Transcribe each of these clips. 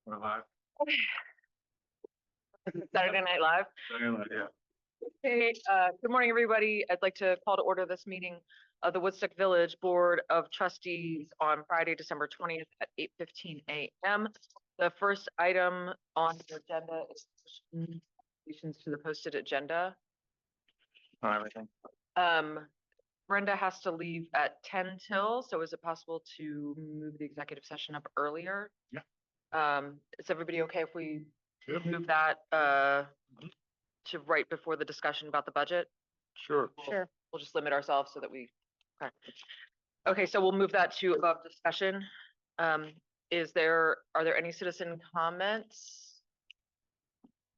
We're live. Saturday Night Live. Saturday Night, yeah. Hey, good morning, everybody. I'd like to call to order this meeting of the Woodstock Village Board of Trustees on Friday, December 20th at 8:15 a.m. The first item on the agenda is additions to the posted agenda. Everything. Brenda has to leave at 10 till, so is it possible to move the executive session up earlier? Yeah. Is everybody okay if we Sure. move that to right before the discussion about the budget? Sure. Sure. We'll just limit ourselves so that we. Okay, so we'll move that to above discussion. Are there any citizen comments?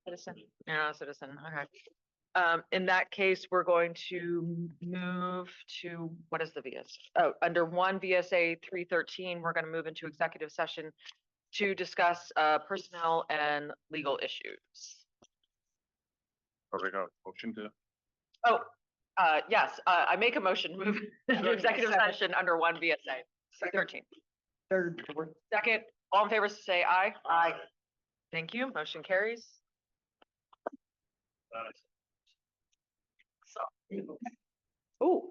Citizen, no, citizen, okay. In that case, we're going to move to, what is the VS? Oh, under 1 VSA 313, we're going to move into executive session to discuss personnel and legal issues. Are we going to motion to? Oh, yes, I make a motion, move into executive session under 1 VSA 13. Third. Second, all in favor, say aye. Aye. Thank you, motion carries. Oh.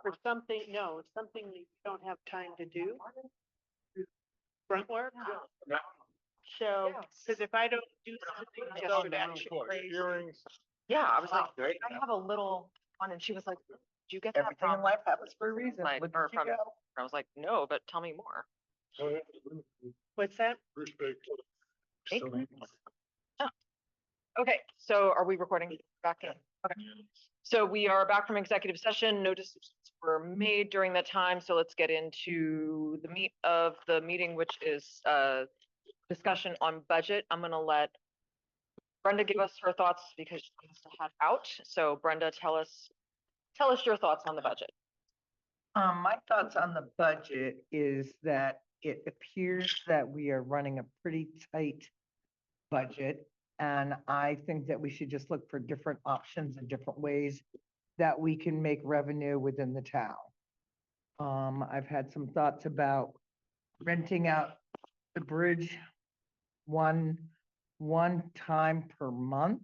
For something, no, something that you don't have time to do. Front work. So, because if I don't do something to go batshit crazy. Yeah, I was like, I have a little one, and she was like, "Did you get that Everything in from?" life happens for a reason. Like, Look or at you from- go. I was like, "No, but tell me more." What's that? Okay, so are we recording back in? Okay. So we are back from executive session. No decisions were made during that time, so let's get into the meat of the meeting, which is discussion on budget. I'm gonna let Brenda give us her thoughts because she has to head out. So Brenda, tell us your thoughts on the budget. My thoughts on the budget is that it appears that we are running a pretty tight budget. And I think that we should just look for different options and different ways that we can make revenue within the town. I've had some thoughts about renting out the bridge one time per month,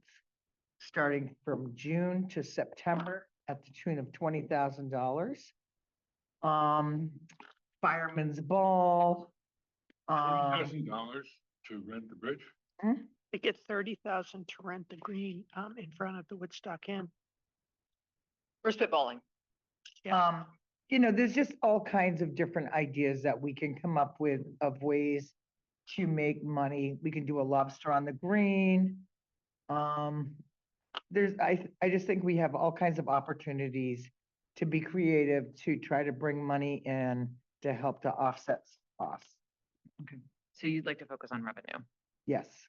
starting from June to September at the tune of $20,000. Fireman's Ball. $20,000 to rent the bridge? They get 30,000 to rent the green, in front of the Woodstock Inn. We're spitballing. There's just all kinds of different ideas that we can come up with of ways to make money. We can do a lobster on the green. I just think we have all kinds of opportunities to be creative, to try to bring money in to help to offset costs. So you'd like to focus on revenue. Yes.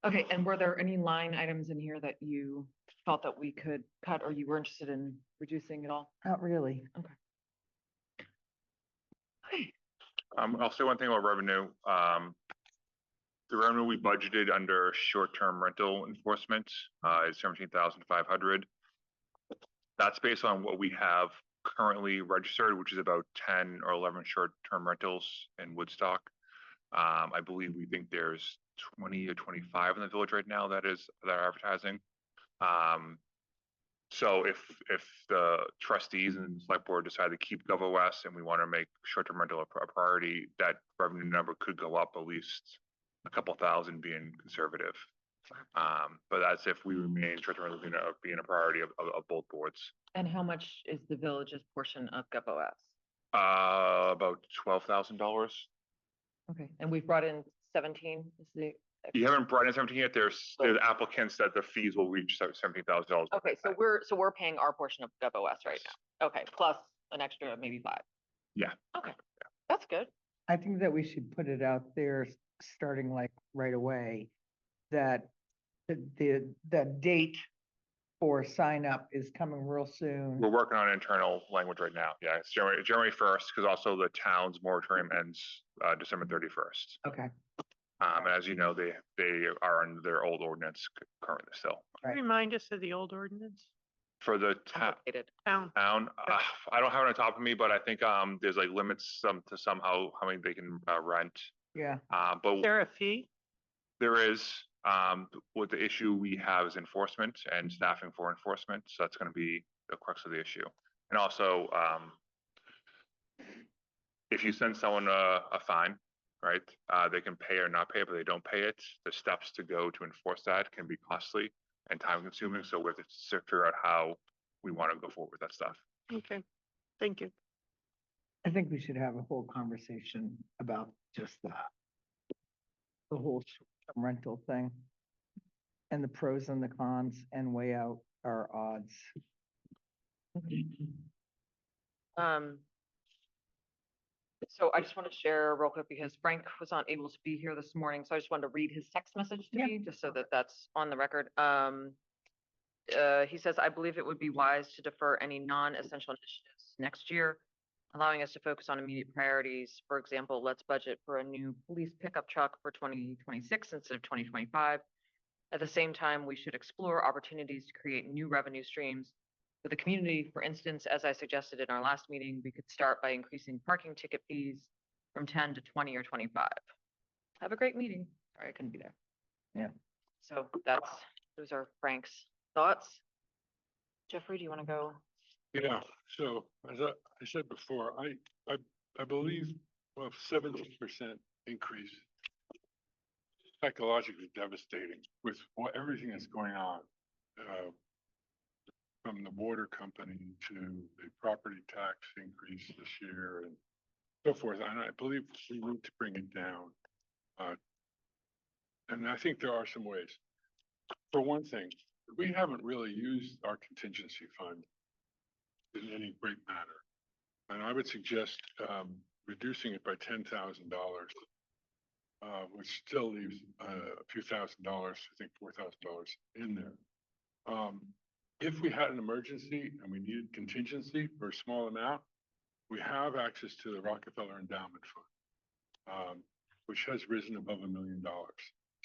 Okay, and were there any line items in here that you thought that we could cut or you were interested in reducing at all? Not really. I'll say one thing about revenue. The revenue we budgeted under short-term rental enforcement is 17,500. That's based on what we have currently registered, which is about 10 or 11 short-term rentals in Woodstock. I believe we think there's 20 or 25 in the village right now that are advertising. So if the trustees and select board decide to keep GovOS and we want to make short-term rental a priority, that revenue number could go up at least a couple thousand, being conservative. But that's if we remain short-term rental being a priority of both boards. And how much is the village's portion of GovOS? About $12,000. Okay, and we've brought in 17, is the. You haven't brought in 17 yet. There's applicants that the fees will reach $17,000. Okay, so we're paying our portion of GovOS right now. Okay, plus an extra maybe 5. Yeah. Okay, that's good. I think that we should put it out there, starting like right away, that the date for sign up is coming real soon. We're working on internal language right now. Yeah, it's January 1st, because also the town's moratorium ends December 31st. Okay. And as you know, they are under their old ordinance currently still. Right. Remind us of the old ordinance. For the Complicated. Town. I don't have it on top of me, but I think there's like limits to somehow how many they can rent. Yeah. But Is there a fee? there is, what the issue we have is enforcement and staffing for enforcement. So that's going to be the crux of the issue. And also, if you send someone a fine, right, they can pay or not pay, but they don't pay it. The steps to go to enforce that can be costly and time consuming. So we have to figure out how we want to go forward with that stuff. Okay, thank you. I think we should have a whole conversation about just that. The whole short-term rental thing. And the pros and the cons, and weigh out our odds. So I just want to share real quick because Frank was not able to be here this morning, so I just wanted to read his text message to me, just so that that's on the record. He says, I believe it would be wise to defer any non-essential initiatives next year, allowing us to focus on immediate priorities. For example, let's budget for a new police pickup truck for 2026 instead of 2025. At the same time, we should explore opportunities to create new revenue streams for the community. For instance, as I suggested in our last meeting, we could start by increasing parking ticket fees from 10 to 20 or 25. Have a great meeting. Sorry, I couldn't be there. Yeah. So those are Frank's thoughts? Jeffrey, do you want to go? Yeah, so as I said before, I believe, well, 17% increase psychologically devastating with everything that's going on. From the water company to the property tax increase this year and so forth. And I believe we need to bring it down. And I think there are some ways. For one thing, we haven't really used our contingency fund in any great manner. And I would suggest reducing it by $10,000, which still leaves a few $1,000s, I think $4,000 in there. If we had an emergency and we needed contingency for a small amount, we have access to the Rockefeller Endowment Fund, which has risen above $1 million.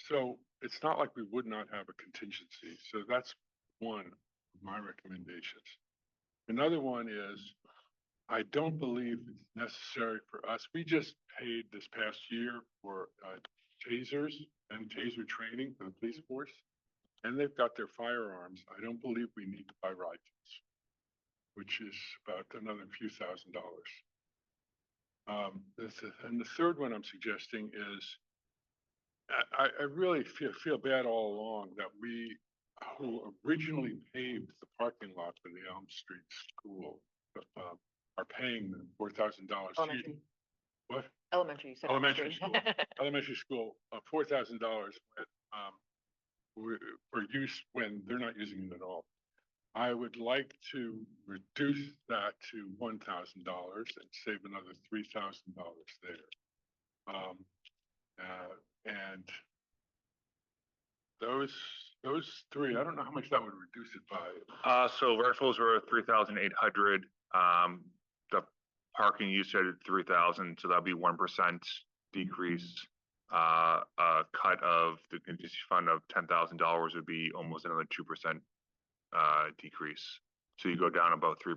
So it's not like we would not have a contingency. So that's one of my recommendations. Another one is, I don't believe it's necessary for us. We just paid this past year for tasers and taser training for the police force, and they've got their firearms. I don't believe we need to buy rifles, which is about another few $1,000s. And the third one I'm suggesting is, I really feel bad all along that we, who originally paved the parking lot for the Elm Street School, are paying them $4,000. Elementary. What? Elementary, you said. Elementary school. Elementary school, $4,000 for use when they're not using it at all. I would like to reduce that to $1,000 and save another $3,000 there. And those three, I don't know how much that would reduce it by. So rifles were 3,800. The parking you said 3,000, so that'd be 1% decrease. A cut of the contingency fund of $10,000 would be almost another 2% decrease. So you go down about 3%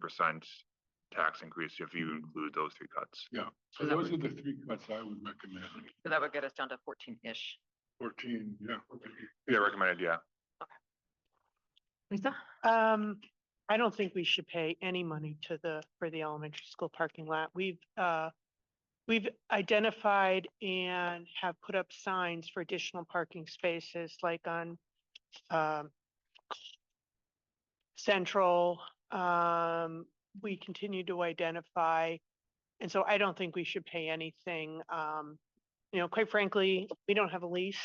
tax increase if you include those three cuts. Yeah, so those are the three cuts I would recommend. So that would get us down to 14-ish. 14, yeah. Yeah, recommended, yeah. Lisa? I don't think we should pay any money for the elementary school parking lot. We've identified and have put up signs for additional parking spaces, like on Central. We continue to identify, and so I don't think we should pay anything. Quite frankly, we don't have a lease,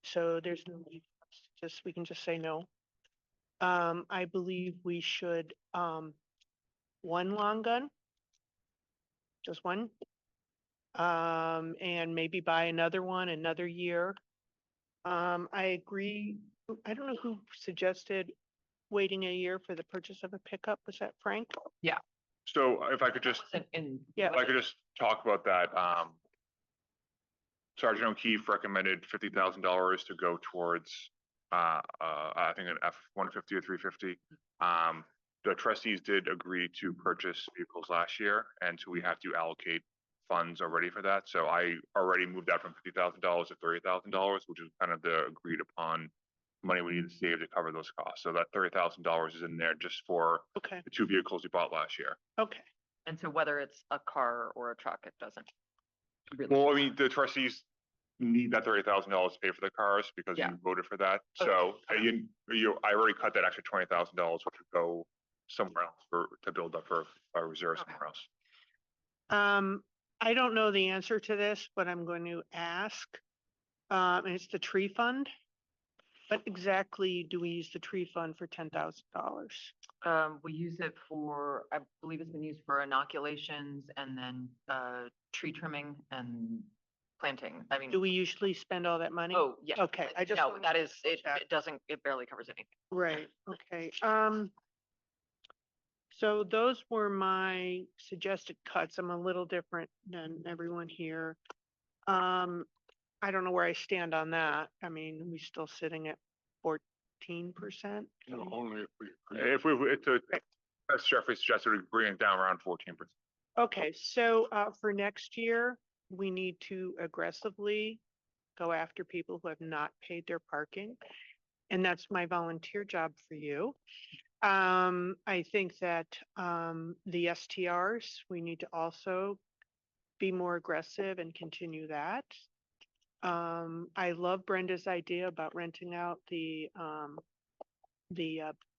so there's no need. We can just say no. I believe we should one long gun, just one, and maybe buy another one another year. I agree. I don't know who suggested waiting a year for the purchase of a pickup. Was that Frank? So if I could just, Yeah. if I could just talk about that, Sergeant O'Keefe recommended $50,000 to go towards, I think an F-150 or 350. The trustees did agree to purchase vehicles last year, and so we have to allocate funds already for that. So I already moved that from $50,000 to $30,000, which is kind of the agreed upon money we need to save to cover those costs. So that $30,000 is in there just for Okay. the two vehicles we bought last year. Okay. And so whether it's a car or a truck, it doesn't really. Well, I mean, the trustees need that $30,000 to pay for the cars because Yeah. you voted for that. Okay. So I already cut that extra $20,000, which would go somewhere else to build up for a reserve Okay. somewhere else. I don't know the answer to this, but I'm going to ask. And it's the tree fund. What exactly do we use the tree fund for $10,000? We use it for, I believe it's been used for inoculations and then tree trimming and planting. I mean. Do we usually spend all that money? Oh, yeah. Okay, I just No, wanted that to is, it check. doesn't, it barely covers anything. Right, okay. So those were my suggested cuts. I'm a little different than everyone here. I don't know where I stand on that. I mean, we still sitting at 14%? Only if we. As Jeffrey suggested, we bring it down around 14%. Okay, so for next year, we need to aggressively go after people who have not paid their parking. and that's my volunteer job for you. I think that, the STRs, we need to also be more aggressive and continue that. I love Brenda's idea about renting out the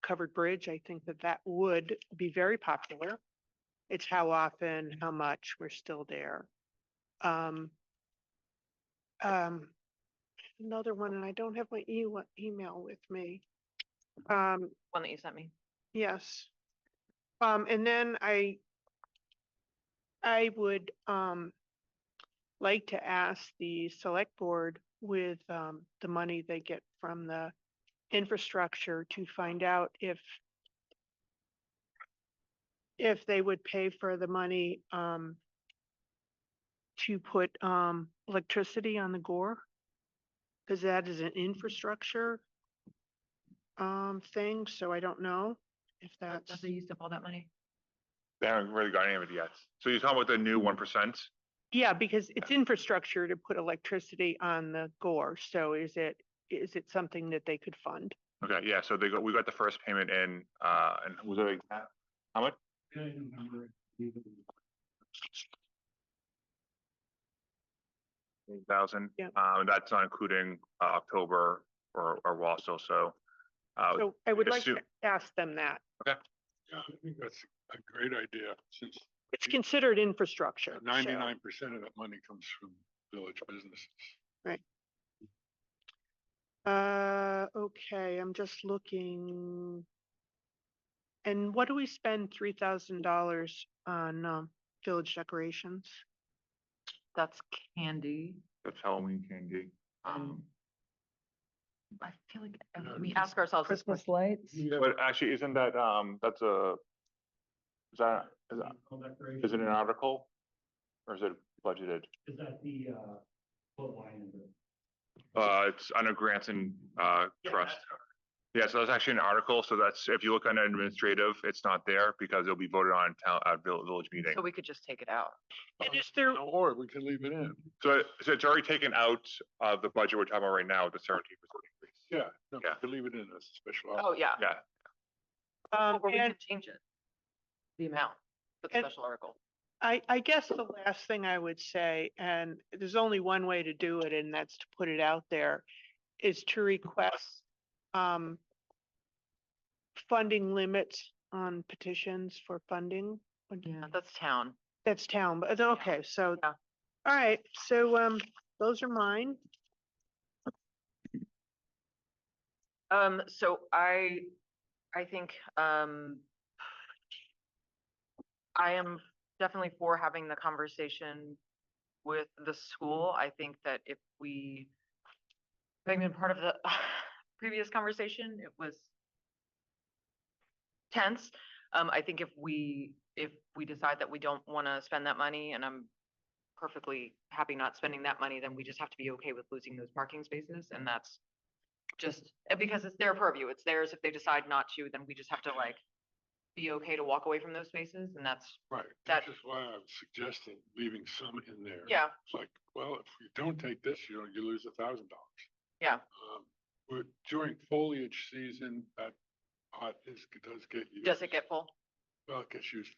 covered bridge. I think that that would be very popular. It's how often, how much, we're still there. Another one, and I don't have my email with me. One that you sent me. Yes. And then I would, like to ask the select board with, the money they get from the infrastructure to find out if they would pay for the money, to put, electricity on the Gore. Cause that is an infrastructure, thing, so I don't know if that's. Have they used up all that money? They haven't really got any of it yet. So you're talking about the new 1%? Yeah, because it's infrastructure to put electricity on the Gore, so is it something that they could fund? Okay, yeah, so we got the first payment in, and was it, how much? 8,000. Yeah. That's not including October or Wausau, so. So I would like to assume- ask them that. Yeah, I think that's a great idea, since It's considered infrastructure. so- 99% of that money comes from village businesses. Okay, I'm just looking. And what do we spend $3,000 on, village decorations? That's candy. That's Halloween candy. I feel like we ask ourselves this Christmas question. lights? But actually, isn't that, that's is it an article? Or is it budgeted? Is that the, what line is it? It's under grants and, trust. Yeah, so that's actually an article, so that's, if you look under administrative, it's not there because it'll be voted on in town, village meeting. So we could just take it out. And is there, Or we can leave it in. So it's already taken out of the budget we're talking about right now with the 17% increase. Yeah, no, Yeah. we can leave it in as a special. Oh, yeah. Yeah, Or we and could change it. The amount for the And- special article. I guess the last thing I would say, and there's only one way to do it, and that's to put it out there, is to request, funding limits on petitions for funding. Yeah, that's town. That's town, but okay, so, Yeah. all right, so, those are mine. So I think, I am definitely for having the conversation with the school. I think that if we, having been part of the previous conversation, it was tense. I think if we decide that we don't want to spend that money, and I'm perfectly happy not spending that money, then we just have to be okay with losing those parking spaces, and that's just because it's their purview. It's theirs. If they decide not to, then we just have to like be okay to walk away from those spaces, and that's Right, That- that's just why I was suggesting leaving some in there. Yeah. It's like, well, if you don't take this, you lose $1,000. Yeah. During foliage season, that pot does get used. Does it get full? Well, it gets used.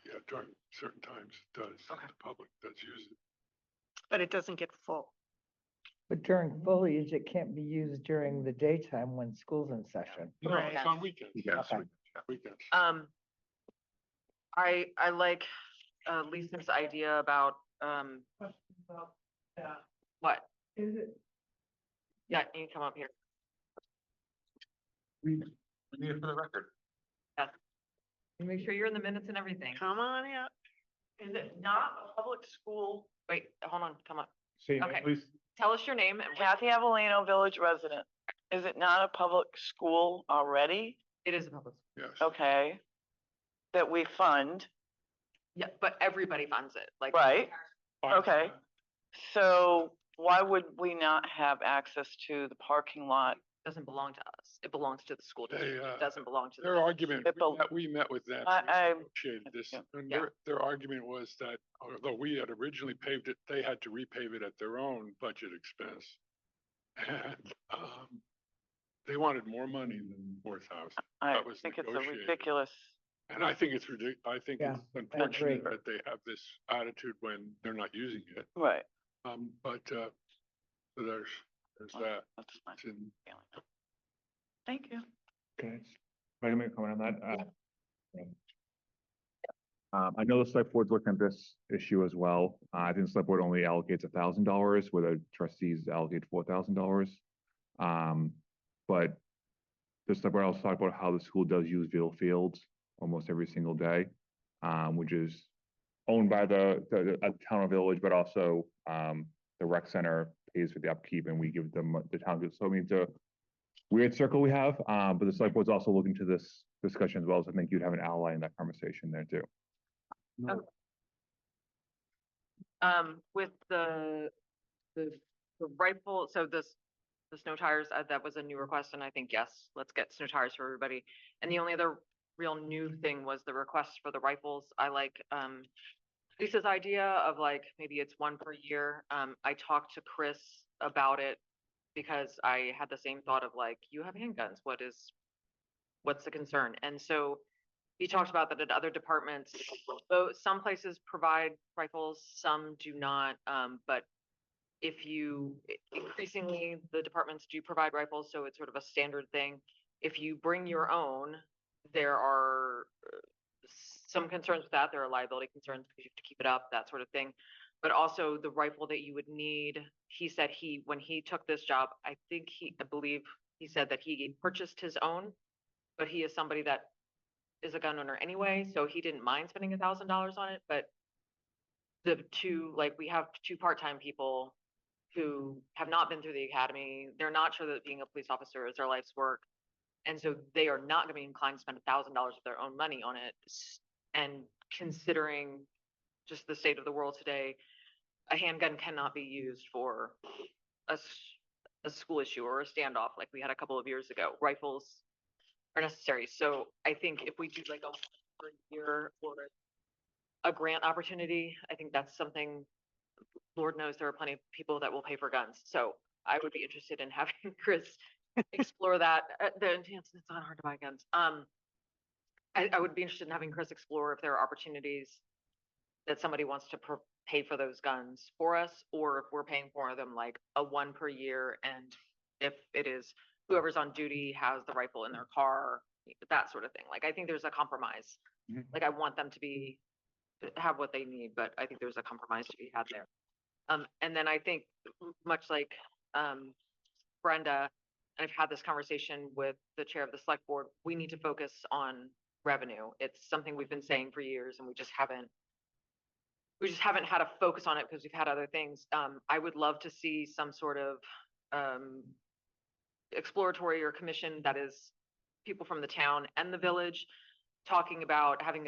Yeah, during certain times it does. Okay. The public does use it. But it doesn't get full. But during foliage, it can't be used during the daytime when school's in session. No, Right. it's on weekends. yes. Okay. Weekends. I like Lisa's idea about what? Is it? Yeah, you can come up here. We need it for the record. Make sure you're in the minutes and everything. Come on out. Is it not a public school? Wait, hold on, come up. Say, Okay. please. Tell us your name. Kathy Avellino, village resident. Is it not a public school already? It is a public. Yes. Okay. That we fund, Yeah, but everybody funds it, like. right? Okay. So why would we not have access to the parking lot? Doesn't belong to us. It belongs to the school They, district. It doesn't belong to the. Their argument, It bel- we met with them. I- we negotiated this, yeah. and Yeah. their argument was that although we had originally paved it, they had to repave it at their own budget expense. And, they wanted more money than 4,000. I That was think it's a negotiated. ridiculous. And I think it's I think Yeah, it's unfortunate agree. that they have this attitude when they're not using it. Right. So there's Well, that. That's my It's in- feeling. Thank you. Okay, if I can make a comment on that. I know the select board's looking at this issue as well. I think the select board only allocates $1,000 where the trustees allocate $4,000. But the select board also talked about how the school does use Veal Fields almost every single day, which is owned by the town or village, but also the rec center pays for the upkeep and we give them the town. So I mean, it's a weird circle we have, but the select board's also looking to this discussion as well. So I think you'd have an ally in that conversation there too. With the rifle, so the snow tires, that was a new request, and I think, yes, let's get snow tires for everybody. And the only other real new thing was the request for the rifles. I like, Lisa's idea of like, maybe it's one per year. I talked to Chris about it because I had the same thought of like, you have handguns, what's the concern? And so he talked about that at other departments, though some places provide rifles, some do not. But if you, increasingly, the departments do provide rifles, so it's sort of a standard thing. If you bring your own, there are some concerns with that. There are liability concerns because you have to keep it up, that sort of thing. But also the rifle that you would need, he said when he took this job, I believe he said that he purchased his own, but he is somebody that is a gun owner anyway, so he didn't mind spending $1,000 on it. But we have two part-time people who have not been through the academy. They're not sure that being a police officer is their life's work. And so they are not gonna be inclined to spend $1,000 of their own money on it. And considering just the state of the world today, a handgun cannot be used for a school issue or a standoff like we had a couple of years ago. Rifles are necessary. So I think if we do like a per year or a grant opportunity, I think that's something, Lord knows there are plenty of people that will pay for guns. So I would be interested in having Chris explore that. It's not hard to buy guns. I would be interested in having Chris explore if there are opportunities that somebody wants to pay for those guns for us, or if we're paying for them like a one per year. And if it is whoever's on duty has the rifle in their car, that sort of thing. Like, I think there's a compromise. Mhm. Like, I want them to have what they need, but I think there's a compromise to be had there. And then I think much like, Brenda, I've had this conversation with the chair of the select board, we need to focus on revenue. It's something we've been saying for years and we just haven't had a focus on it because we've had other things. I would love to see some sort of exploratory or commission that is people from the town and the village talking about having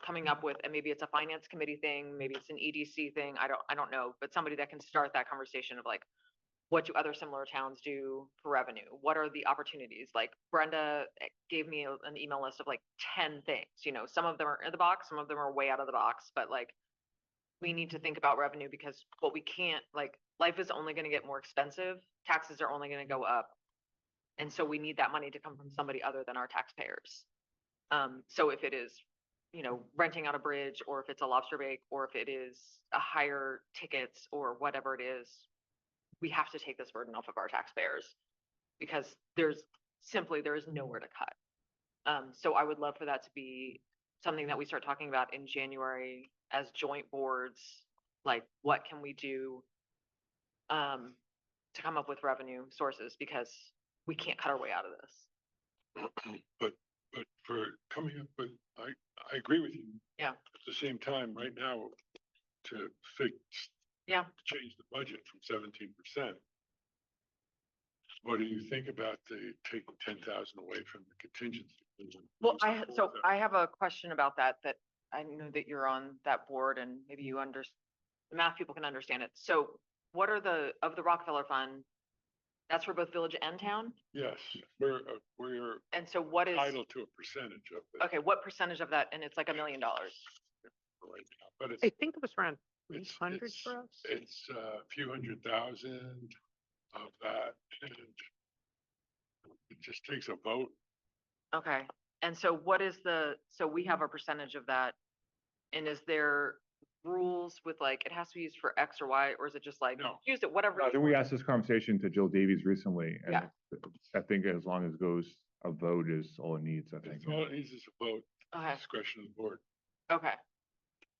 coming up with, and maybe it's a finance committee thing, maybe it's an EDC thing. I don't know, but somebody that can start that conversation of like, what do other similar towns do for revenue? What are the opportunities? Like Brenda gave me an email list of like 10 things, some of them are in the box, some of them are way out of the box, but like, we need to think about revenue because what we can't, like, life is only going to get more expensive. Taxes are only going to go up. And so we need that money to come from somebody other than our taxpayers. So if it is, renting out a bridge, or if it's a lobster bake, or if it is a higher tickets or whatever it is, we have to take this burden off of our taxpayers because there is nowhere to cut. So I would love for that to be something that we start talking about in January as joint boards, like what can we do to come up with revenue sources, because we can't cut our way out of this. But for coming up with, I agree with you. Yeah. At the same time, right now, to fix. Yeah. To change the budget from 17%. What do you think about taking 10,000 away from the contingency? Well, I have a question about that I know that you're on that board and maybe you the math people can understand it. So what are of the Rockefeller Fund, that's for both village and town? Yes, we're And so what is, entitled to a percentage of it. okay, what percentage of that? And it's like $1 million. Right now, but I think it was around it's 300 for us. It's a few 100,000 of that, and It just takes a vote. Okay, and so what is so we have a percentage of that? And is there rules with like, it has to be used for X or Y, or is it just like, No. use it, whatever? I think we asked this conversation to Jill Davies recently, and Yeah. I think as long as it goes, a vote is all it needs, I think. It's all it needs is a vote, Okay, discretion of the board. okay.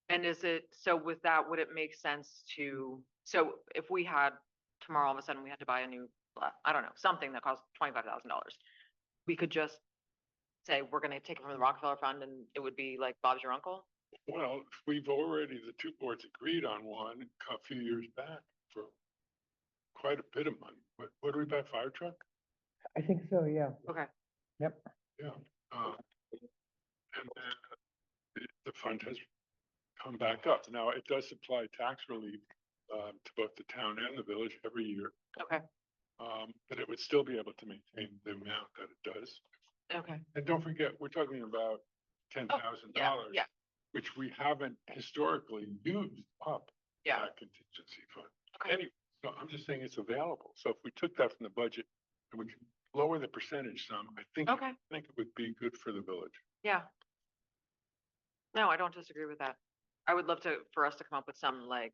And is it, so with that, would it make sense to, so if we had, tomorrow all of a sudden we had to buy a new, I don't know, something that costs $25,000, we could just say, we're gonna take it from the Rockefeller Fund and it would be like Bob's your uncle? Well, we've already, the two boards agreed on one a few years back for quite a bit of money. What do we buy, fire truck? I think so, yeah. Okay, Yeah. And then the fund has come back up. Now, it does supply tax relief to both the town and the village every year. okay, But it would still be able to maintain the amount that it does. okay. And don't forget, we're talking about $10,000. Yeah, Which we haven't historically used up. yeah, That contingency fund. okay, Anyway, so I'm just saying it's available. So if we took that from the budget and we could lower the percentage some, I think okay, it would be good for the village. yeah. No, I don't disagree with that. I would love for us to come up with some, like,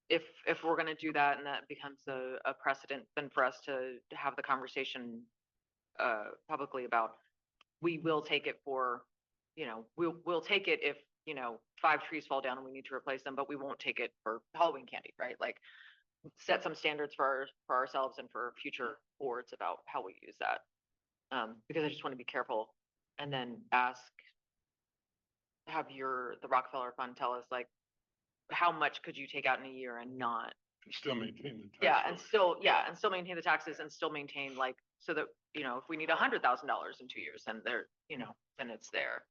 if we're gonna do that and that becomes a precedent, then for us to have the conversation publicly about, we will take it for, we'll take it if, 5 trees fall down and we need to replace them, but we won't take it for Halloween candy, right? Like, set some standards for ourselves and for future boards about how we use that. Because I just want to be careful and then have the Rockefeller Fund tell us, like, how much could you take out in a year and not? And still maintain the tax. Yeah, and relief. and still maintain the taxes and still maintain, like, so that, if we need $100,000 in 2 years, then then it's there.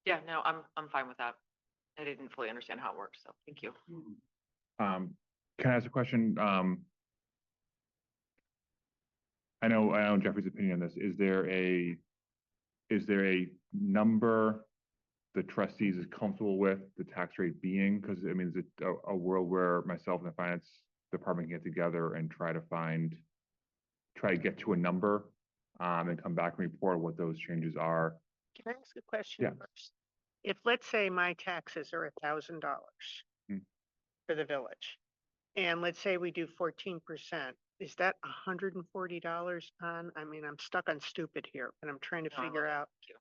Yeah, no, I'm fine with that. I didn't fully understand how it works, so thank you. Can I ask a question? I know Jeffrey's opinion on this. Is there a number the trustees is comfortable with the tax rate being? Because I mean, is it a world where myself and the finance department get together and try to get to a number, and come back and report what those changes are? Can I ask a question Yeah. first? If, let's say my taxes are $1,000 Hmm. for the village, and let's say we do 14%, is that $140 on, I mean, I'm stuck on stupid here, but I'm trying to No, I figure love it. out. Thank you.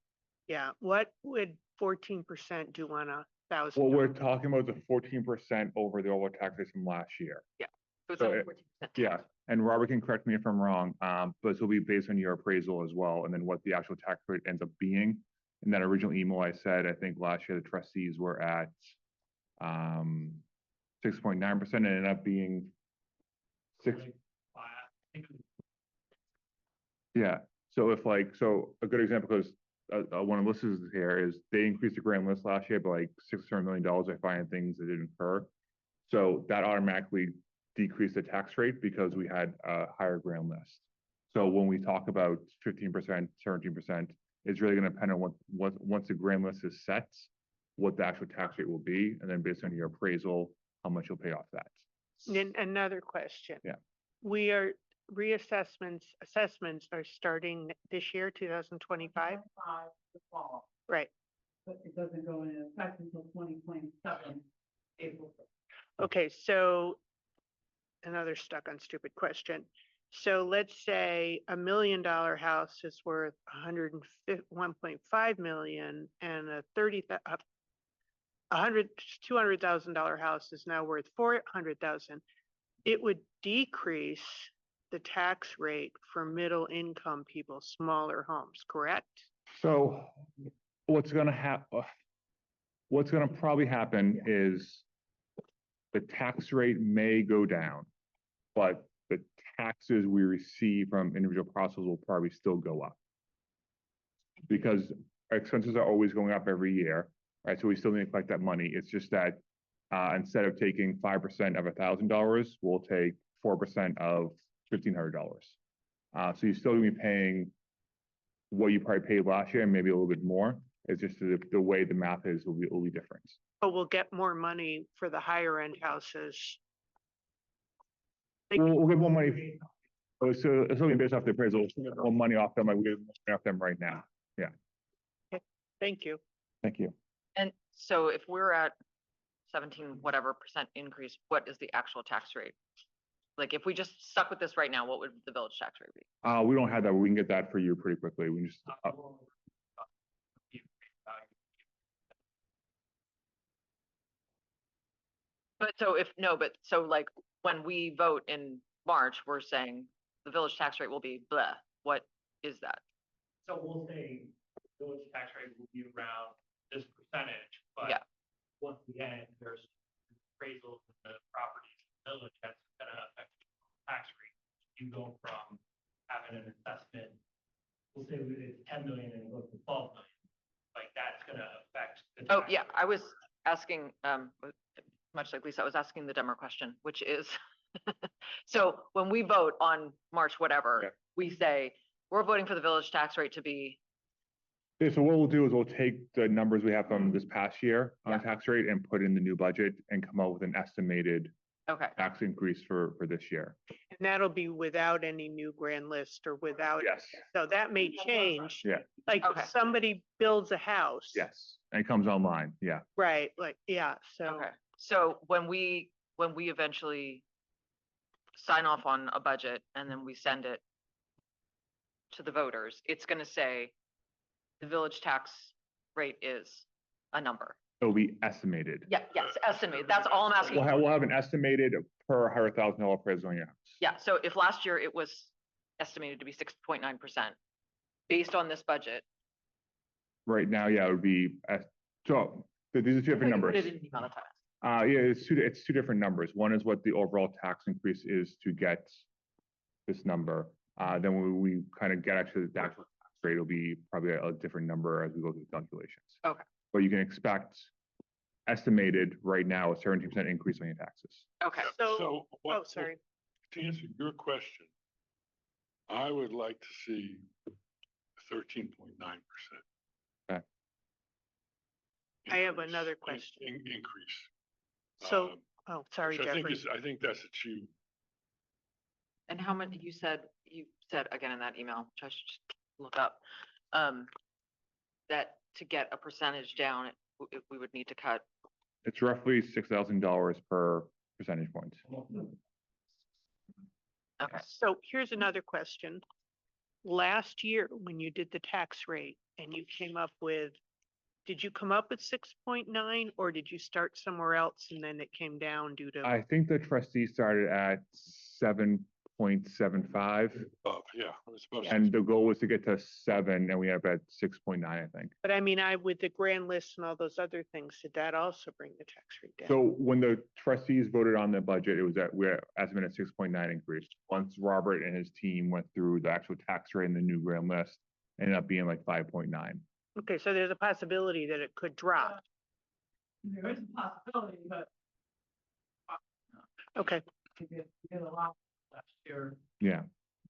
Yeah, what would 14% do on $1,000? Well, we're talking about the 14% over the overall tax rate from last year. So it's So only it- 14%. Yeah, and Robert can correct me if I'm wrong, but this will be based on your appraisal as well, and then what the actual tax rate ends up being. In that original email I said, I think last year the trustees were at 6.9%, and it ended up being 6. Yeah, so if so a good example, because one of the listeners here is they increased the grand list last year by like $600 million. I find things that didn't occur. So that automatically decreased the tax rate because we had a higher grand list. So when we talk about 15%, 17%, it's really going to depend on what once the grand list is set, what the actual tax rate will be, and then based on your appraisal, how much you'll pay off that. Then another question. Yeah. Assessments are starting this year, 2025? The fall, Right. but it doesn't go into effect until 2027, April. Okay, so another stuck on stupid question. So let's say $1 million house is worth 101.5 million, and a $200,000 house is now worth 400,000. It would decrease the tax rate for middle income people, smaller homes, correct? So what's going to probably happen is the tax rate may go down, but the taxes we receive from individual parcels will probably still go up. Because our expenses are always going up every year, right? So we still need to collect that money. It's just that instead of taking 5% of $1,000, we'll take 4% of $1,500. So you're still gonna be paying what you probably paid last year and maybe a little bit more. It's just the way the math is will be different. But we'll get more money for the higher end houses. We'll get more money. Oh, so it's only based off the appraisal, more money off them, like we're getting money off them right now. Thank you. Thank you. And so if we're at 17 whatever percent increase, what is the actual tax rate? Like if we just stuck with this right now, what would the village tax rate be? We don't have that, but we can get that for you pretty quickly. We just, But so if, no, but so like when we vote in March, we're saying the village tax rate will be blah. What is that? So we'll say village tax rate will be around this percentage, but Yeah. once again, there's appraisals of the properties in the village that's gonna affect the tax rate. You go from having an assessment, we'll say it's 10 million and it goes to 12 million, like that's gonna affect. the Oh, tax yeah, rate. I was asking, much like Lisa, I was asking the dumber question, which is, so when we vote on March Yeah. whatever, we say, we're voting for the village tax rate to be, yeah, so what we'll do is we'll take the numbers we have from this past year on Yeah. tax rate and put in the new budget and come up with an estimated okay, tax increase for this year. And that'll be without any new grand list or without. Yes, So that may change. Yeah. Like Okay. if somebody builds a house. yes, and it comes online, yeah. Right, like, yeah, so. okay. So when we eventually sign off on a budget and then we send it to the voters, it's gonna say the village tax rate is a number. It'll be estimated. Yeah, yes, estimate. That's all I'm asking. We'll have an estimated per $100,000 appraisal on your house. Yeah, so if last year it was estimated to be 6.9%, based on this budget. Right now, yeah, it would be, so these are two different numbers. Put it in the email, that's fine. Yeah, it's two different numbers. One is what the overall tax increase is to get this number. Then when we kind of get actually the actual tax rate, it'll be probably a different number as we go through the calculations. Okay. But you can expect estimated right now a 17% increase on your taxes. Okay, So, what- oh, sorry. To answer your question, I would like to see 13.9%. Okay. I have another question. Increase. So, Um, oh, sorry, which Jeffrey. I think that's achievable. and how many, you said again in that email, which I should just look up, that to get a percentage down, we would need to cut. It's roughly $6,000 per percentage point. Okay, So here's another question. Last year, when you did the tax rate and you came up with, did you come up with 6.9 or did you start somewhere else and then it came down due to? I think the trustees started at 7.75, Yeah, it was supposed and the goal was to get to 7, and we have at 6.9, I think. But I mean, with the grand list and all those other things, did that also bring the tax rate down? So when the trustees voted on the budget, it was at, we're estimating a 6.9 increase. Once Robert and his team went through the actual tax rate and the new grand list, ended up being like 5.9. Okay, so there's a possibility that it could drop. There is a possibility, but Okay, we did a lot last year Yeah,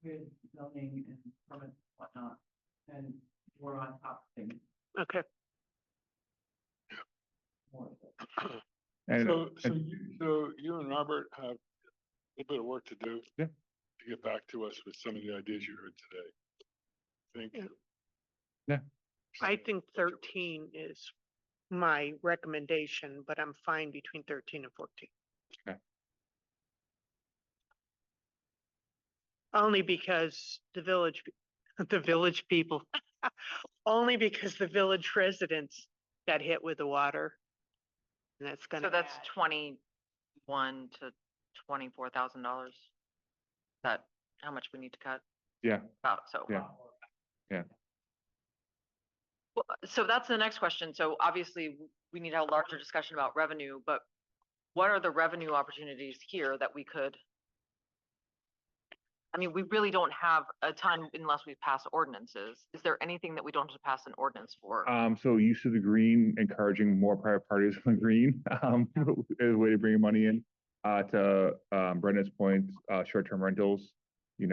with zoning and permits and whatnot, and we're on top of things okay. more. and, So you and Robert have a little bit of work to do. Yeah. To get back to us with some of the ideas you heard today. Think. Yeah. I think 13 is my recommendation, but I'm fine between 13 and 14. Okay. Only because the village people, only because the village residents got hit with the water. And that's gonna. so that's add. $21,000 to $24,000. That, how much we need to cut? yeah, About, so. Yeah. Yeah. Well, so that's the next question. So obviously, we need to have a larger discussion about revenue, but what are the revenue opportunities here that we could? I mean, we really don't have a ton unless we pass ordinances. Is there anything that we don't have to pass an ordinance for? so use of the green, encouraging more private parties on the green, is a way to bring money in. To Brenda's point, short-term rentals, we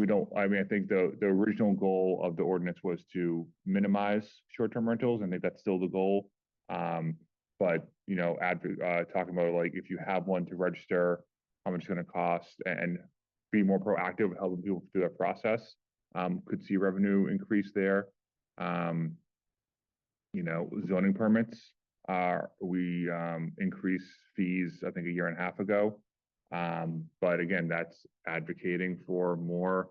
don't, I mean, I think the original goal of the ordinance was to minimize short-term rentals, and I think that's still the goal. But, talking about like, if you have one to register, how much it's gonna cost, and be more proactive, with helping people through that process. Could see revenue increase there. You know, zoning permits, we increased fees, I think, a year and a half ago. But again, that's advocating for more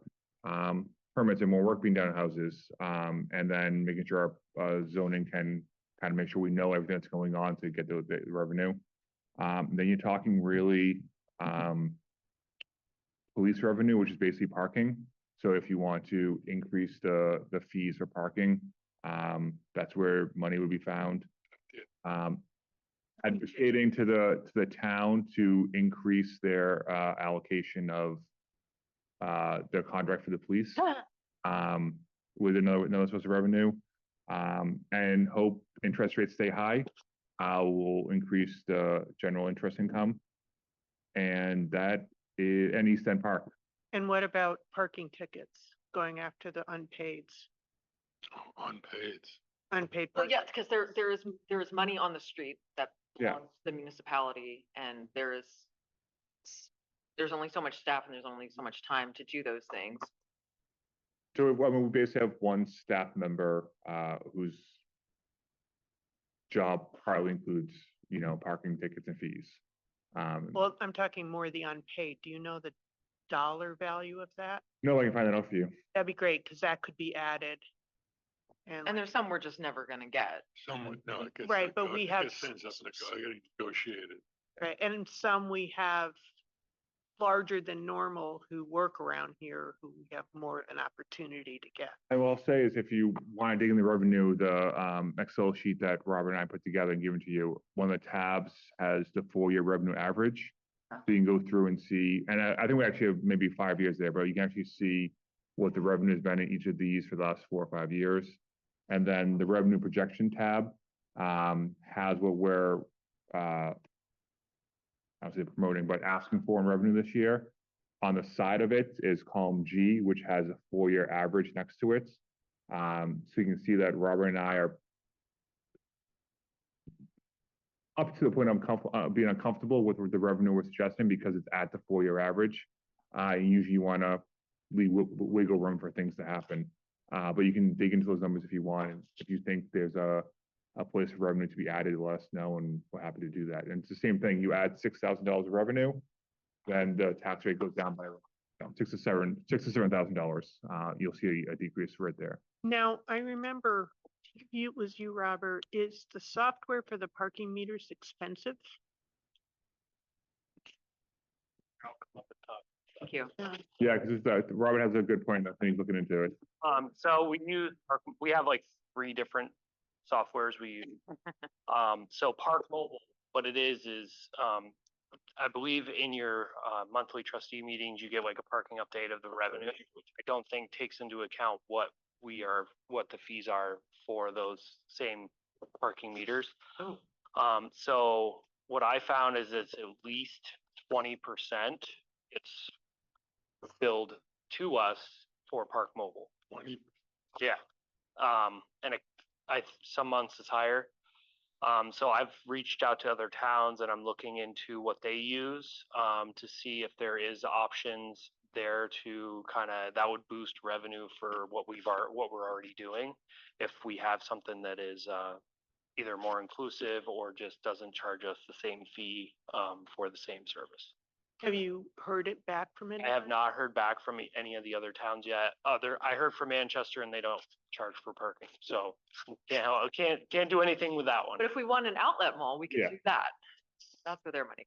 permits and more work being done in houses. And then making sure our zoning can kind of make sure we know everything that's going on to get the revenue. Then you're talking really police revenue, which is basically parking. So if you want to increase the fees for parking, that's where money would be found. Advocating to the town to increase their allocation of their contract for the police with another source of revenue, and hope interest rates stay high. Will increase the general interest income, and that is and East End Park. And what about parking tickets, going after the unpaids, Unpaid. unpaid Well, parking? yeah, because there is money on the street that Yeah. belongs to the municipality, and there's only so much staff and there's only so much time to do those things. So I mean, we basically have one staff member whose job partly includes, you know, parking tickets and fees. Well, I'm talking more the unpaid. Do you know the dollar value of that? No, I can find that out for you. That'd be great, because that could be added. And there's some we're just never gonna get. Someone, no, it gets. Right, but we have Sends up, getting negotiated. Right, and some we have larger than normal who work around here, who we have more of an opportunity to get. I will say is if you want to dig in the revenue, the Excel sheet that Robert and I put together and given to you, one of the tabs has the 4-year revenue average. So you can go through and see, and I think we actually have maybe 5 years there, but you can actually see what the revenue has been in each of these for the last 4 or 5 years. And then the revenue projection tab has what we're obviously promoting, but asking for in revenue this year. On the side of it is column G, which has a 4-year average next to it. So you can see that Robert and I are up to the point I'm being uncomfortable with the revenue we're suggesting because it's at the 4-year average. Usually you want to leave wiggle room for things to happen. But you can dig into those numbers if you want. And if you think there's a place for revenue to be added, let us know, and we're happy to do that. And it's the same thing. You add $6,000 of revenue, then the tax rate goes down by $6,000 to $7,000. You'll see a decrease right there. Now, I remember it was you, Robert. Is the software for the parking meters expensive? Thank you. Yeah, because Robert has a good point. I think he's looking into it. So we have like 3 different softwares we use. So Park Mobile, what it is, I believe in your monthly trustee meetings, you get like a parking update of the revenue, which I don't think takes into account what the fees are for those same parking meters. So what I found is it's at least 20% it's billed to us for Park Mobile. 20. Yeah. And some months it's higher. So I've reached out to other towns and I'm looking into what they use to see if there is options there to that would boost revenue for what we're already doing. If we have something that is either more inclusive or just doesn't charge us the same fee for the same service. Have you heard it back from anyone? I have not heard back from any of the other towns yet. I heard from Manchester and they don't charge for parking. So can't do anything with that one. But if we want an outlet mall, we could Yeah. do that. That's where their money.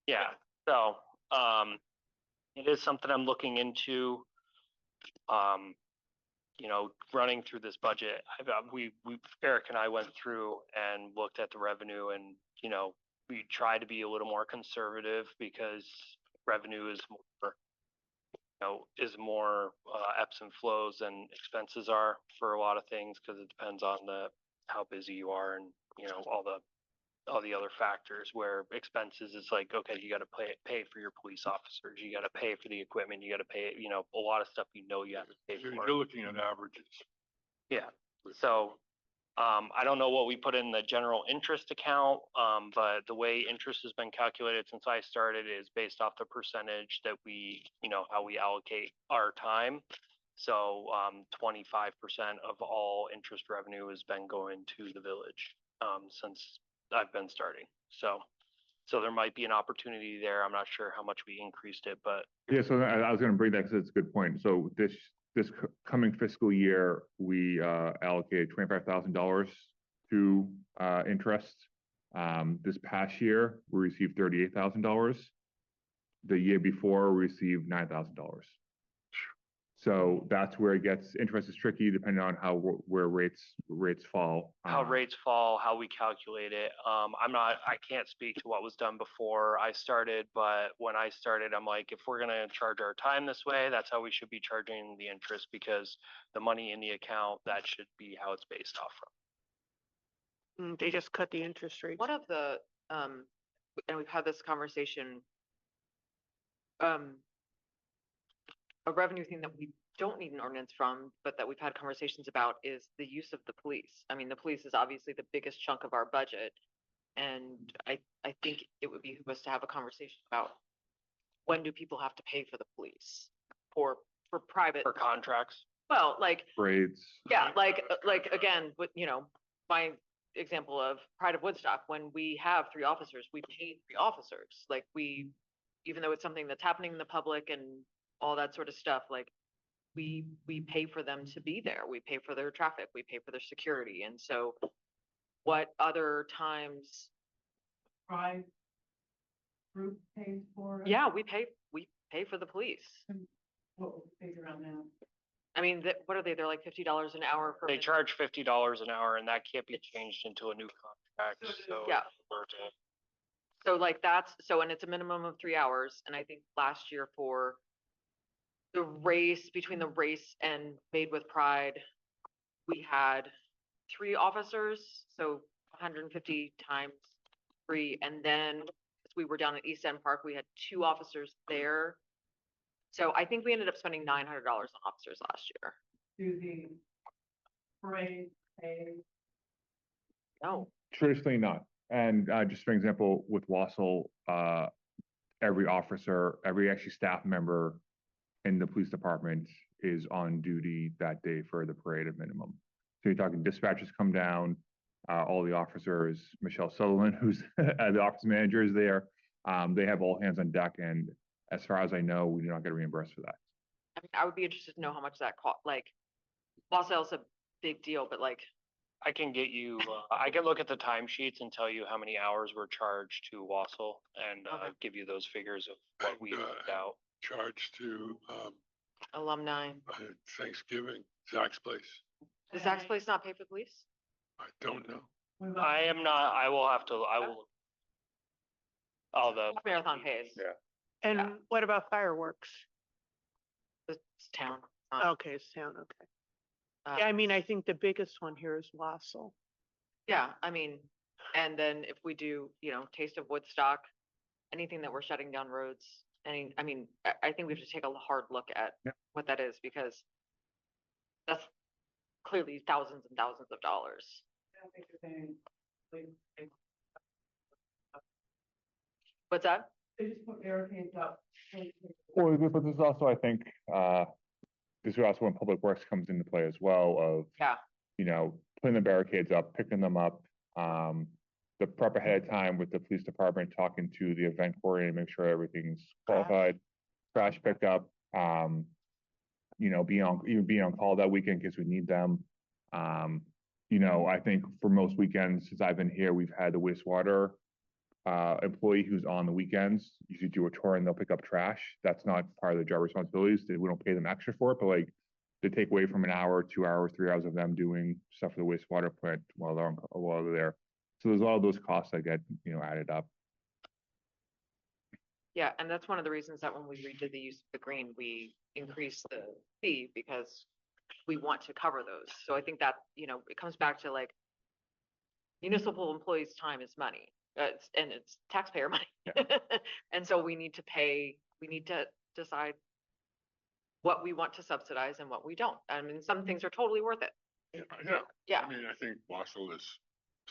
Yeah. So it is something I'm looking into. Running through this budget, Eric and I went through and looked at the revenue, and we try to be a little more conservative because revenue is more ebbs and flows than expenses are for a lot of things, because it depends on how busy you are and all the other factors. Where expenses is like, okay, you got to pay for your police officers, you got to pay for the equipment, you got to pay a lot of stuff you have to pay for. You're looking at averages. Yeah. So I don't know what we put in the general interest account, but the way interest has been calculated since I started is based off the percentage that we, how we allocate our time. So, 25% of all interest revenue has been going to the village, since I've been starting. So there might be an opportunity there. I'm not sure how much we increased it, but Yeah, so I was gonna bring that because it's a good point. So this coming fiscal year, we allocated $25,000 to interest. This past year, we received $38,000. The year before, we received $9,000. So that's where it gets, interest is tricky depending on where rates fall. how rates fall, how we calculate it. I can't speak to what was done before I started, but when I started, I'm like, if we're gonna charge our time this way, that's how we should be charging the interest, because the money in the account, that should be how it's based off from. They just cut the interest rates. One of the, and we've had this conversation, a revenue thing that we don't need an ordinance from, but that we've had conversations about is the use of the police. I mean, the police is obviously the biggest chunk of our budget. And I think it would behoove us to have a conversation about when do people have to pay for the police for private. For contracts. Well, like, Rates. yeah, like again, with, my example of Pride of Woodstock, when we have 3 officers, we pay 3 officers. Like even though it's something that's happening in the public and all that sort of stuff, like we pay for them to be there. We pay for their traffic, we pay for their security. And so what other times, Pride group pays for it? yeah, we pay for the police. What was the figure on that? I mean, what are they? They're like $50 an hour for. They charge $50 an hour, and that can't be changed into a new contract, so. Yeah. We're to- So like and it's a minimum of 3 hours. And I think last year for the race, between the race and Made with Pride, we had 3 officers, so 150 times 3. And then as we were down at East End Park, we had 2 officers there. So I think we ended up spending $900 on officers last year. Do the parade pay? No, Traditionally not. And just for example, with Wausau, every officer, every actually staff member in the police department is on duty that day for the parade at minimum. So you're talking dispatchers come down, all the officers, Michelle Sutherland, who's the office manager, is there. They have all hands on deck, and as far as I know, we do not get reimbursed for that. I mean, I would be interested to know how much that cost. Like, Wausau's a big deal, but like, I can get you, I can look at the timesheets and tell you how many hours were charged to Wausau and Okay. give you those figures of what we And, worked out. Charge to, alumni. Thanksgiving, Zach's place. Does Zach's place not pay for police? I don't know. What about- I am not, I will have to, I will. Oh, the. Marathon pays. Yeah. And Yeah. what about fireworks? It's town. Okay, it's town, okay. Uh, Yeah, I mean, I think the biggest one here is Wausau. Yeah, I mean, and then if we do, Taste of Woodstock, anything that we're shutting down roads, I mean, I think we have to take a hard look at Yeah. what that is, because that's clearly thousands and thousands of dollars. I don't think they're paying, they What's that? just put barricades up. Well, but there's also, I think, this is also when Public Works comes into play as well of, Yeah. putting the barricades up, picking them up, the prep ahead of time with the police department, talking to the event coordinator, make sure everything's qualified, trash pickup, being on call that weekend in case we need them. I think for most weekends since I've been here, we've had the wastewater employee who's on the weekends usually do a tour and they'll pick up trash. That's not part of the job responsibilities. We don't pay them extra for it, but like they take away from an hour, 2 hours, 3 hours of them doing stuff for the wastewater plant while they're there. So there's all those costs that get, added up. Yeah, and that's one of the reasons that when we redid the use of the green, we increased the fee, because we want to cover those. So I think that, it comes back to like municipal employees' time is money, and it's taxpayer money. And so we need to decide what we want to subsidize and what we don't. I mean, some things are totally worth it. Yeah. Yeah. I mean, I think Wausau is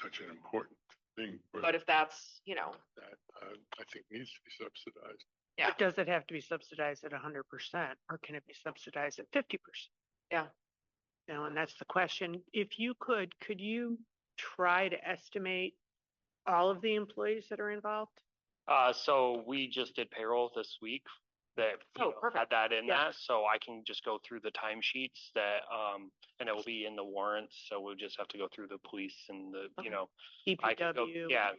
such an important thing for But if that's, you know, that, I think needs to be subsidized. Yeah. But does it have to be subsidized at 100% or can it be subsidized at 50%? Yeah. You know, and that's the question. If you could you try to estimate all of the employees that are involved? So we just did payroll this week that, Oh, had perfect. that in Yeah. that, so I can just go through the timesheets that, and it will be in the warrants, so we'll just have to go through the police and the, Okay. I could go, DPW? yeah.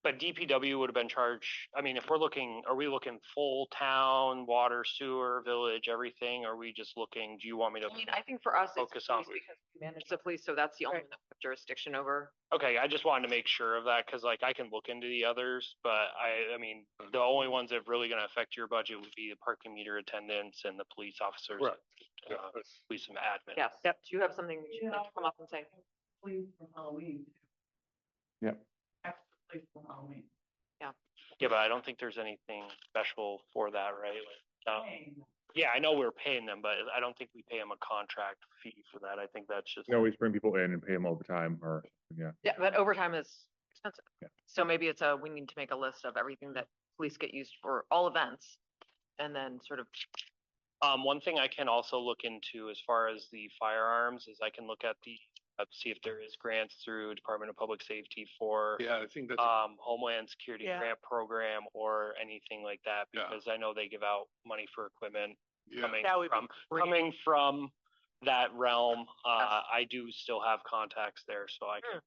But DPW would have been charged, I mean, if we're looking, are we looking full town, water, sewer, village, everything? Are we just looking, do you want me to? I mean, I think for us, it's Focus on- police because we manage the police, so that's the only Right. one that we have jurisdiction over. Okay, I just wanted to make sure of that, cause like I can look into the others, but I mean, the only ones that really gonna affect your budget would be the parking meter attendants and the police officers. Right. Yeah, Uh, that's- police and admin. Yes. Yep. Do you have something that you'd like to come up and say? Please for Halloween. Yep. Extra place for Halloween. Yeah, but I don't think there's anything special for that, right? Like, Hey, yeah, I know we're paying them, but I don't think we pay them a contract fee for that. I think that's just. You always bring people in and pay them overtime or, yeah. Yeah, but overtime is expensive. Yeah. So maybe we need to make a list of everything that police get used for all events. And then sort of, One thing I can also look into as far as the firearms is I can look at see if there is grants through Department of Public Safety for Yeah, I think that's. Homeland Security Yeah. Grant Program or anything like that, Yeah. because I know they give out money for equipment Yeah, coming That would be from, great. coming from that realm. I do still have contacts there, so I can,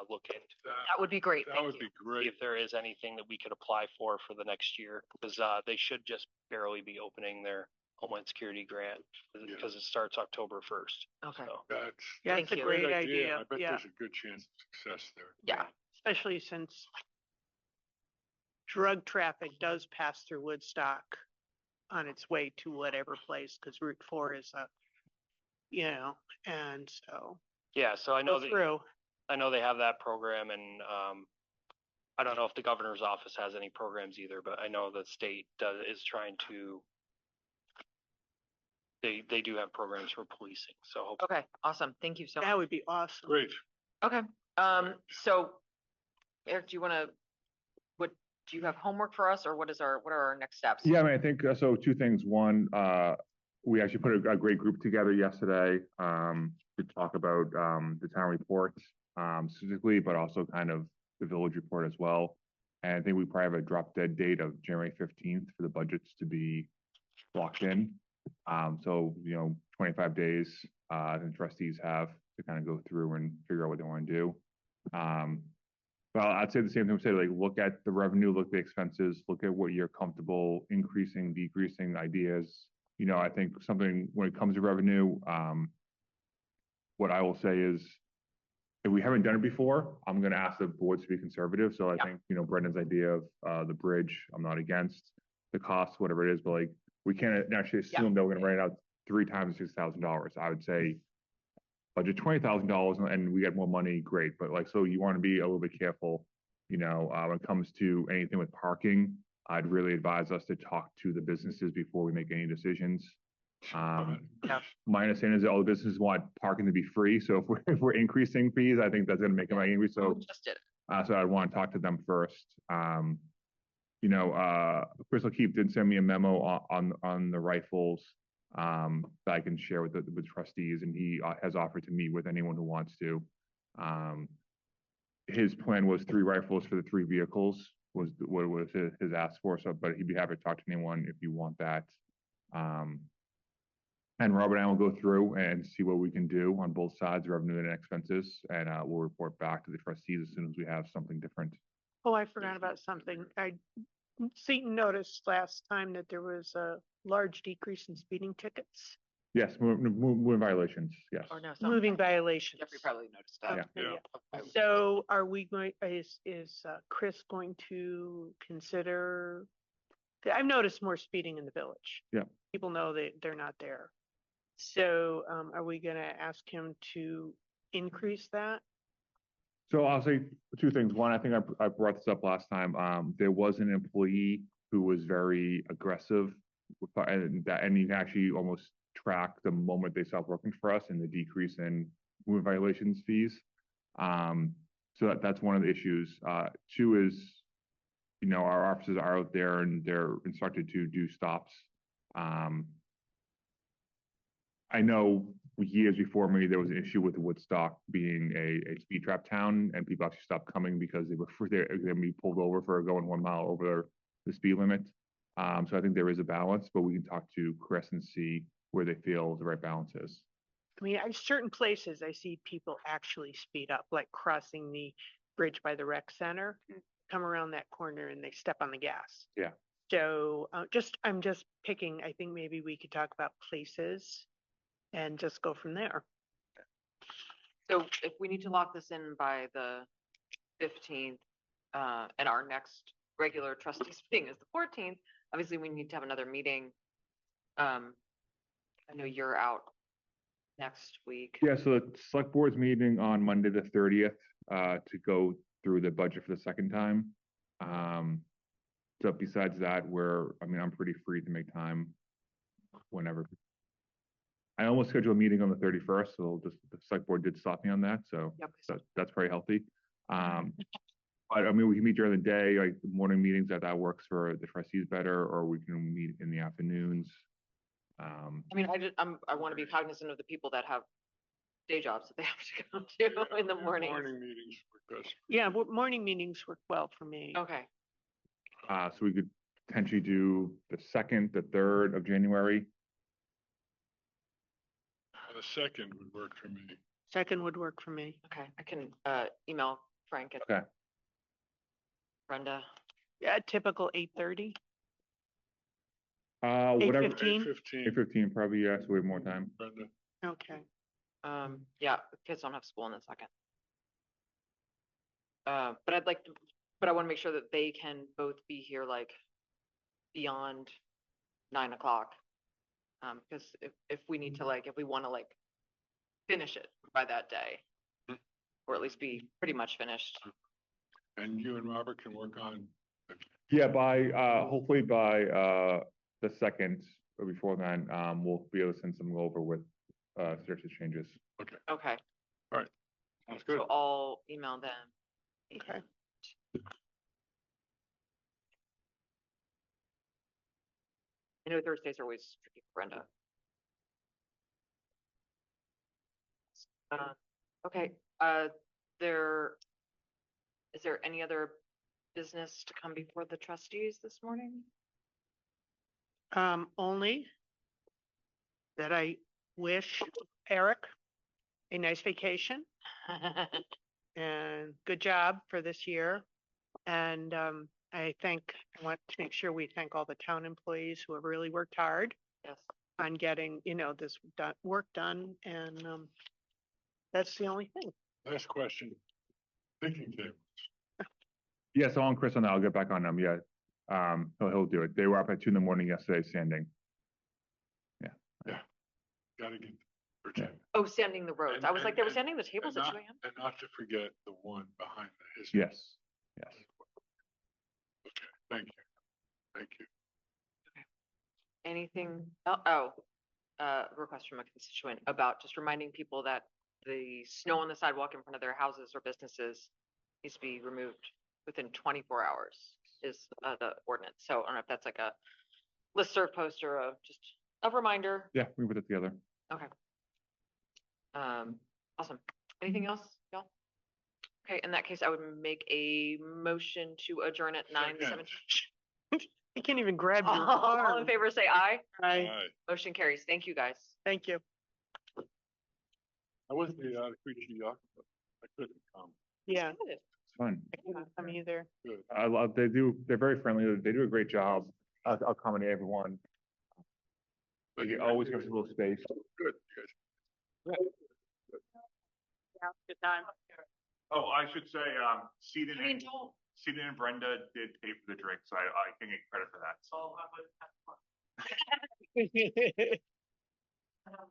look into that would be great. that Thank would you. be see great. if there is anything that we could apply for the next year, because, they should just barely be opening their Homeland Security grant, Yeah. because it starts October 1st. Okay. So, That's. Yeah, Thank it's a you. great idea. I bet Yeah, there's a good chance of success there. Yeah. especially since drug traffic does pass through Woodstock on its way to whatever place, because Route 4 is and so yeah, so I go know that. through. I know they have that program and, I don't know if the governor's office has any programs either, but I know the state is trying to. They do have programs for policing, so hopefully. Okay, awesome. Thank you so much. That would be awesome. Great. Okay, so Eric, do you have homework for us or what are our next steps? Yeah, I mean, I think, so two things. One, we actually put a great group together yesterday, to talk about, the town report, specifically, but also kind of the village report as well. And I think we probably have a drop dead date of January 15th for the budgets to be locked in. So, 25 days, the trustees have to kind of go through and figure out what they want to do. Well, I'd say the same thing, we say, like, look at the revenue, look at the expenses, look at what you're comfortable increasing, decreasing ideas. I think something when it comes to revenue, what I will say is, if we haven't done it before, I'm gonna ask the boards to be conservative. So I Yeah. think, Brendan's idea of the bridge, I'm not against the cost, whatever it is, but like, we can't actually assume that we're gonna write out 3 times $6,000. I would say budget $20,000 and we get more money, great. But like, so you want to be a little bit careful, when it comes to anything with parking. I'd really advise us to talk to the businesses before we make any decisions. Yeah. My understanding is that all the businesses want parking to be free. So if we're increasing fees, I think that's going to make them angry. So, We just did. so I'd want to talk to them first. Crystal Keep did send me a memo on the rifles, that I can share with the trustees, and he has offered to meet with anyone who wants to. His plan was 3 rifles for the 3 vehicles was what was his ask for. So, but he'd be happy to talk to anyone if you want that. And Robert and I will go through and see what we can do on both sides, revenue and expenses, and we'll report back to the trustees as soon as we have something different. Oh, I forgot about something. Seton noticed last time that there was a large decrease in speeding tickets, Yes, moving violations, yes. Or no, moving violations. Jeffrey probably noticed that. Yeah. Okay. So are we is Chris going to consider? I've noticed more speeding in the village. Yeah. People know they're not there. So, are we gonna ask him to increase that? So I'll say 2 things. One, I think I brought this up last time. There was an employee who was very aggressive and he actually almost track the moment they stop working for us and the decrease in movement violations fees. So that's one of the issues. Two is, you know, our officers are out there and they're instructed to do stops. I know years before me, there was an issue with Woodstock being a speed trap town, and people actually stopped coming because they were they're going to be pulled over for going 1 mile over the speed limit. So I think there is a balance, but we can talk to Chris and see where they feel the right balance is. I mean, certain places I see people actually speed up, like crossing the bridge by the rec center, come around that corner and they step on the gas. Yeah. So I'm just picking, I think maybe we could talk about places and just go from there. So if we need to lock this in by the 15th, and our next regular trustees meeting is the 14th, obviously we need to have another meeting. I know you're out next week. Yeah, so the select board's meeting on Monday, the 30th, to go through the budget for the second time. So besides that, I'm pretty free to make time whenever. I almost scheduled a meeting on the 31st, so the select board did stop me on that, so Yep. that's very healthy. But I mean, we can meet during the day, like morning meetings, that works for the trustees better, or we can meet in the afternoons. I mean, I want to be cognizant of the people that have day jobs that they have to go to in the morning. Morning meetings work best. Yeah, morning meetings work well for me. Okay. So we could potentially do the 2nd, the 3rd of January. The 2nd would work for me. Second would work for me. Okay. I can email Frank and Okay. Brenda. Yeah, typical 8:30. Whatever. 8:15? 8:15. 8:15 probably, yeah, so we have more time. Brenda. Okay. Yeah, the kids don't have school in a second. But I want to make sure that they can both be here like beyond 9 o'clock. Because if we need to if we want to finish it by that day, or at least be pretty much finished. And you and Robert can work on. Yeah, hopefully by the 2nd or before then, we'll be able to send some over with suggested changes. Okay, Okay, sounds good. so I'll email them. Okay. I know Thursdays are always tricky for Brenda. Okay, is there any other business to come before the trustees this morning? Only that I wish Eric a nice vacation and good job for this year. And I want to make sure we thank all the town employees who have really worked hard Yes. on getting, this work done. And that's the only thing. Last question. Picnic tables. Yeah, so on Chris on that, I'll get back on them. Yeah, he'll do it. They were up at 2 in the morning yesterday sanding. Gotta get. Yeah. Oh, sanding the roads. And- I was like, they were and- sanding the tables at 2 a.m.? And not to forget the one behind the history. Yes. Thank you. Thank you. Anything, request from a constituent about just reminding people that the snow on the sidewalk in front of their houses or businesses needs to be removed within 24 hours is the ordinance. So I don't know if that's like a listserv post or just a reminder. Yeah, we put it together. Okay. Awesome. Anything else, y'all? Okay, in that case, I would make a motion to adjourn at 9:17. I can't even grab your All in arm. favor, say aye. Aye. All right. Motion carries. Thank you, guys. Thank you. I wasn't the creature you talked about. I couldn't come. Yeah, Good. It's fun. I couldn't come either. Good. They're very friendly. They do a great job. I'll accommodate everyone. But They you always guys gives a little space. Good. You guys Good time. Oh, I should say, Seaton I mean, don't. Seaton and Brenda did pay for the drink, so I can get credit for that. So I would have fun.